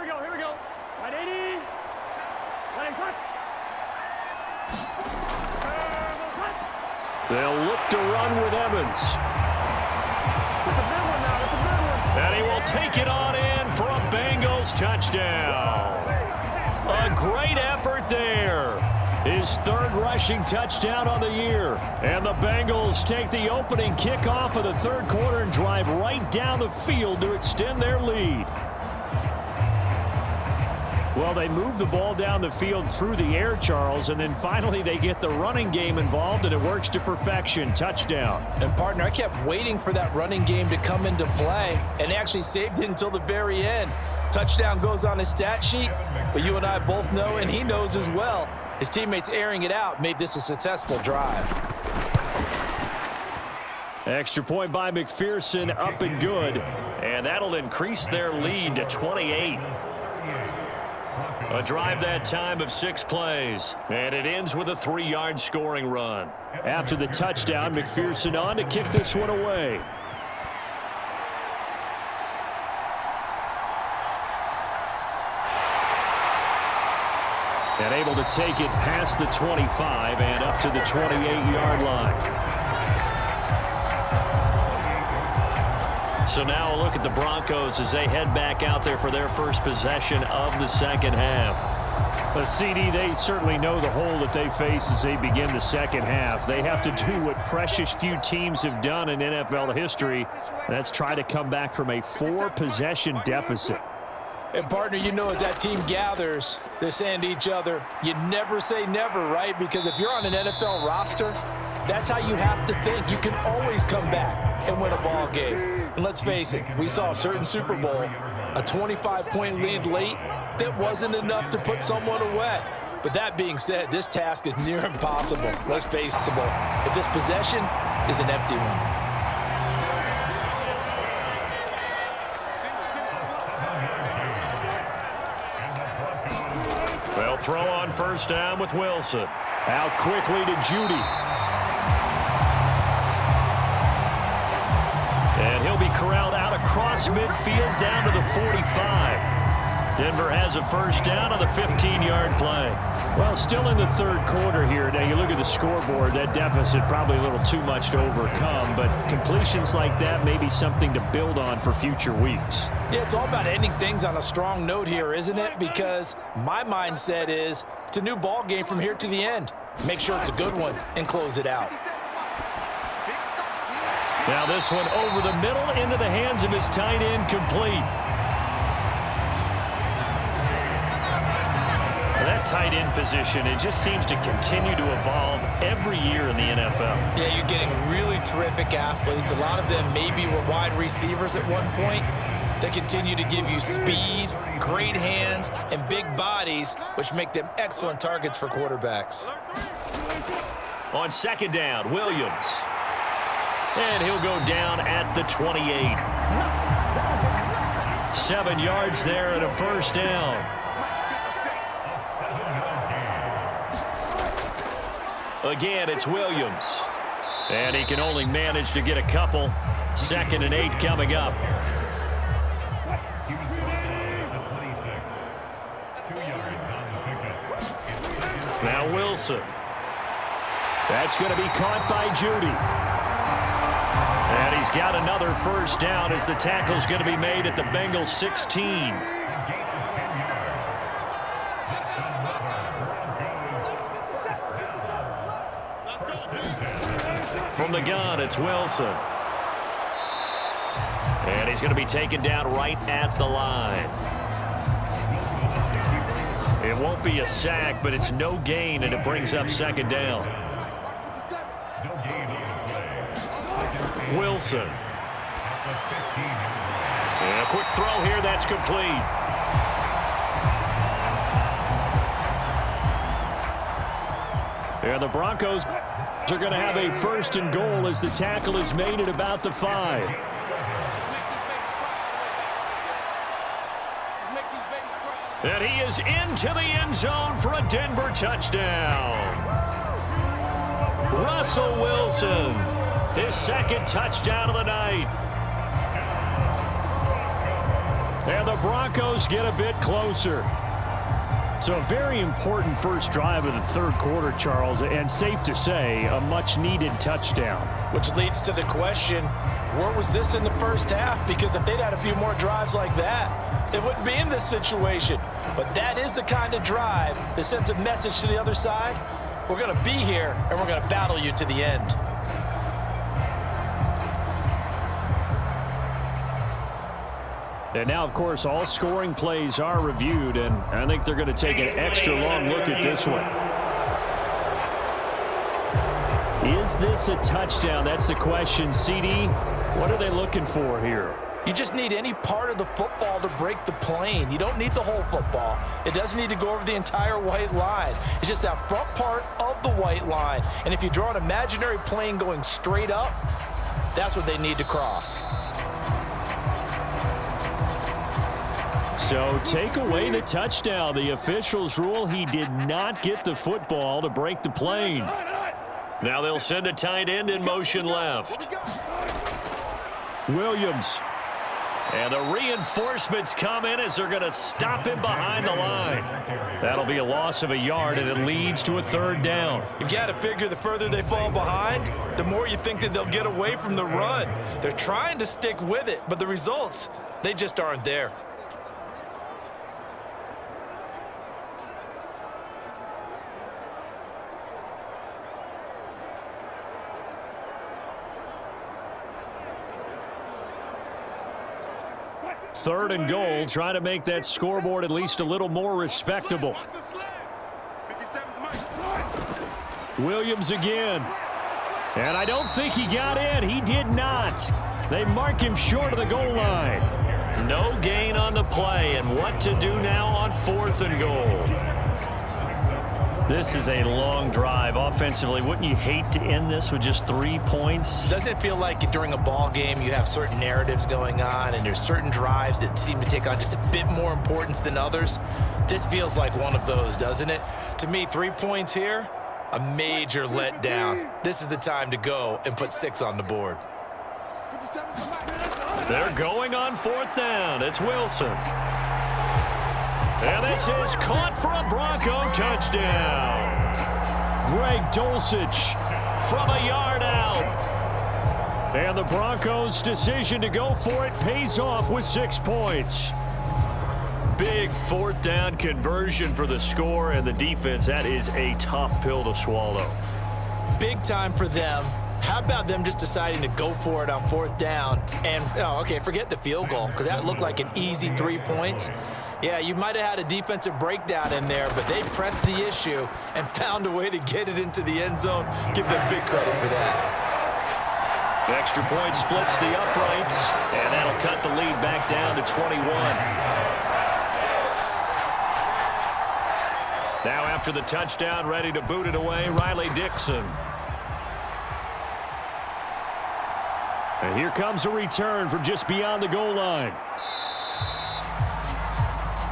Speaker 6: go, here we go. 180. Running front.
Speaker 4: They'll look to run with Evans.
Speaker 6: That's a big one now, that's a big one.
Speaker 4: And he will take it on in for a Bengals touchdown. A great effort there. His third rushing touchdown on the year. And the Bengals take the opening kickoff of the third quarter and drive right down the field to extend their lead. Well, they move the ball down the field through the air, Charles, and then finally they get the running game involved, and it works to perfection. Touchdown.
Speaker 5: And, partner, I kept waiting for that running game to come into play, and actually saved it until the very end. Touchdown goes on his stat sheet, but you and I both know, and he knows as well, his teammates airing it out made this a successful drive.
Speaker 4: Extra point by McPherson, up and good, and that'll increase their lead to 28. A drive that time of 6 plays, and it ends with a 3-yard scoring run. After the touchdown, McPherson on to kick this one away. And able to take it past the 25 and up to the 28-yard line. So now a look at the Broncos as they head back out there for their first possession of the second half.
Speaker 6: But CD, they certainly know the hole that they face as they begin the second half. They have to do what precious few teams have done in NFL history. That's try to come back from a 4-possession deficit.
Speaker 5: And, partner, you know as that team gathers, they're saying to each other, you never say never, right? Because if you're on an NFL roster, that's how you have to think. You can always come back and win a ball game. And let's face it, we saw a certain Super Bowl, a 25-point lead late that wasn't enough to put someone away. But that being said, this task is near impossible. Let's face it, if this possession is an empty one.
Speaker 4: They'll throw on first down with Wilson. Out quickly to Judy. And he'll be corralled out across midfield down to the 45. Denver has a first down on the 15-yard play.
Speaker 6: Well, still in the third quarter here. Now, you look at the scoreboard, that deficit probably a little too much to overcome, but completions like that may be something to build on for future weeks.
Speaker 5: Yeah, it's all about ending things on a strong note here, isn't it? Because my mindset is it's a new ball game from here to the end. Make sure it's a good one and close it out.
Speaker 4: Now this one over the middle into the hands of his tight end, complete. That tight end position, it just seems to continue to evolve every year in the NFL.
Speaker 5: Yeah, you're getting really terrific athletes. A lot of them maybe were wide receivers at one point. They continue to give you speed, great hands, and big bodies, which make them excellent targets for quarterbacks.
Speaker 4: On second down, Williams. And he'll go down at the 28. 7 yards there and a first down. Again, it's Williams. And he can only manage to get a couple. 2nd and 8 coming up. Now Wilson. That's going to be caught by Judy. And he's got another first down as the tackle's going to be made at the Bengals 16. From the gun, it's Wilson. And he's going to be taken down right at the line. It won't be a sack, but it's no gain, and it brings up second down. Wilson. And a quick throw here, that's complete. And the Broncos are going to have a 1st and goal as the tackle is made at about the 5. And he is into the end zone for a Denver touchdown. Russell Wilson, his 2nd touchdown of the night.
Speaker 6: And the Broncos get a bit closer. So a very important first drive of the third quarter, Charles, and safe to say, a much-needed touchdown.
Speaker 5: Which leads to the question, where was this in the first half? Because if they'd had a few more drives like that, they wouldn't be in this situation. But that is the kind of drive that sends a message to the other side. We're going to be here, and we're going to battle you to the end.
Speaker 6: And now, of course, all scoring plays are reviewed, and I think they're going to take an extra long look at this one. Is this a touchdown? That's the question. CD, what are they looking for here?
Speaker 5: You just need any part of the football to break the plane. You don't need the whole football. It doesn't need to go over the entire white line. It's just that front part of the white line. And if you draw an imaginary plane going straight up, that's what they need to cross.
Speaker 6: So take away the touchdown. The officials rule he did not get the football to break the plane.
Speaker 4: Now they'll send a tight end in motion left.
Speaker 6: Williams.
Speaker 4: And the reinforcements come in as they're going to stop him behind the line.
Speaker 6: That'll be a loss of a yard, and it leads to a third down.
Speaker 5: You've got to figure the further they fall behind, the more you think that they'll get away from the run. They're trying to stick with it, but the results, they just aren't there.
Speaker 6: Third and goal, try to make that scoreboard at least a little more respectable. Williams again. And I don't think he got in. He did not. They mark him short of the goal line.
Speaker 4: No gain on the play, and what to do now on fourth and goal.
Speaker 6: This is a long drive offensively. Wouldn't you hate to end this with just 3 points?
Speaker 5: Doesn't it feel like during a ball game you have certain narratives going on and there's certain drives that seem to take on just a bit more importance than others? This feels like one of those, doesn't it? To me, 3 points here, a major letdown. This is the time to go and put 6 on the board.
Speaker 4: They're going on fourth down. It's Wilson. And this is caught for a Bronco touchdown.
Speaker 6: Greg Dulcich from a yard out. And the Broncos' decision to go for it pays off with 6 points.
Speaker 4: Big fourth down conversion for the score, and the defense, that is a tough pill to swallow.
Speaker 5: Big time for them. How about them just deciding to go for it on fourth down? And, okay, forget the field goal, because that looked like an easy 3 points. Yeah, you might have had a defensive breakdown in there, but they pressed the issue and found a way to get it into the end zone. Give them big credit for that.
Speaker 4: The extra point splits the uprights, and that'll cut the lead back down to 21. Now after the touchdown, ready to boot it away, Riley Dixon.
Speaker 6: And here comes a return from just beyond the goal line.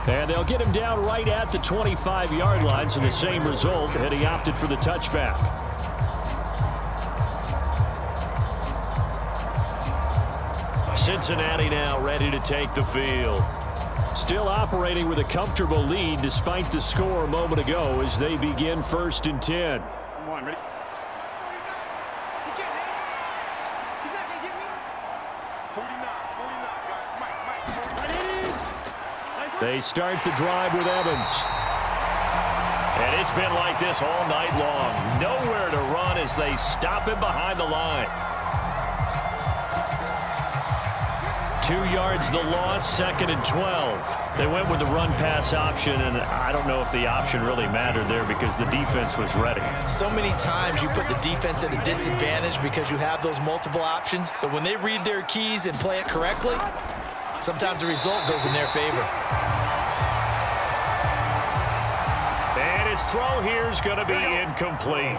Speaker 6: And they'll get him down right at the 25-yard line, so the same result, and he opted for the touchback.
Speaker 4: Cincinnati now ready to take the field.
Speaker 6: Still operating with a comfortable lead despite the score a moment ago as they begin 1st and 10.
Speaker 8: Come on, ready? He's not going to get me. 49, guys. Mike.
Speaker 6: They start the drive with Evans.
Speaker 4: And it's been like this all night long. Nowhere to run as they stop him behind the line.
Speaker 6: 2 yards the loss, 2nd and 12. They went with the run-pass option, and I don't know if the option really mattered there because the defense was ready.
Speaker 5: So many times you put the defense at a disadvantage because you have those multiple options, but when they read their keys and play it correctly, sometimes the result goes in their favor.
Speaker 4: And his throw here is going to be incomplete.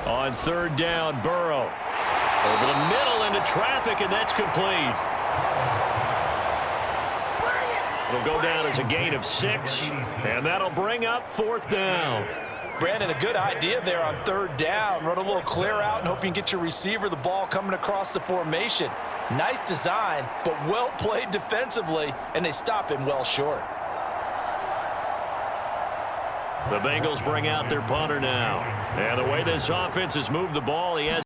Speaker 6: On 3rd down, Burrow.
Speaker 4: Over the middle into traffic, and that's complete. It'll go down as a gain of 6, and that'll bring up 4th down.
Speaker 5: Brandon, a good idea there on third down. Run a little clear out and hope you can get your receiver the ball coming across the formation. Nice design, but well played defensively, and they stop him well short.
Speaker 4: The Bengals bring out their punter now. And the way this offense has moved the ball, he has